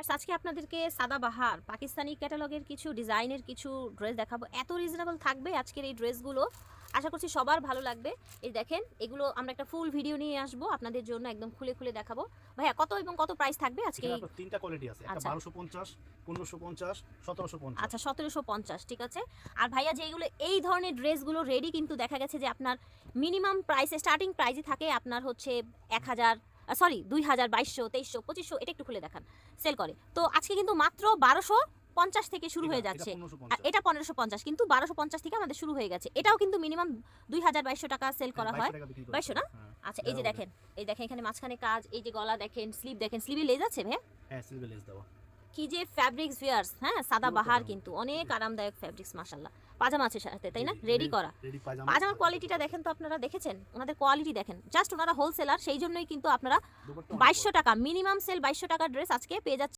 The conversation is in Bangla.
আজকে আপনাদেরকে সাদাবাহার পাকিস্তানি ক্যাটালগের কিছু ডিজাইনের কিছু ড্রেস দেখাবো। এত রিজনেবল থাকবে আজকের এই ড্রেসগুলো, আশা করছি সবার ভালো লাগবে। এই দেখেন, এগুলো আমরা একটা ফুল ভিডিও নিয়ে আসবো আপনাদের জন্য, একদম খুলে খুলে দেখাবো। ভাইয়া কত এবং কত প্রাইস থাকবে আজকে? তিনটা কোয়ালিটি আছে, একটা 1250, 1550, 1750। আচ্ছা 1750, ঠিক আছে। আর ভাইয়া যেগুলো এই ধরনের ড্রেসগুলো রেডি, কিন্তু দেখা গেছে যে আপনার মিনিমাম প্রাইসে স্টার্টিং প্রাইসই থাকে আপনার হচ্ছে 1000, সরি 2000, 2200, 2300, 2500, এটা একটু খুলে দেখান, সেল করে। তো আজকে কিন্তু মাত্র 1250 থেকে শুরু হয়ে যাচ্ছে। এটা 1550, কিন্তু 1250 থেকে আমাদের শুরু হয়ে গেছে। এটাও কিন্তু মিনিমাম 2000, 2200 টাকা সেল করা হয়। 2200 না? আচ্ছা, এই যে দেখেন, এখানে মাঝখানে কাজ, এই যে গলা দেখেন, স্লিভ দেখেন, স্লিভে লেজ আছে ভাই? হ্যাঁ, স্লিভে লেজ দেওয়া। কি যে ফ্যাব্রিক্স ভিয়ার্স, হ্যাঁ, সাদাবাহার কিন্তু অনেক আরামদায়ক ফ্যাব্রিক্স, মাশাআল্লাহ। পাজামা আছে সাথে, তাই না? রেডি করা পাজামার কোয়ালিটিটা দেখেন তো আপনারা, দেখেছেন ওনাদের কোয়ালিটি দেখেন, জাস্ট ওনারা হোলসেলার, সেই জন্যই কিন্তু আপনারা 2200 টাকা মিনিমাম সেল, 2200 টাকার ড্রেস আজকে পেয়ে যাচ্ছেন।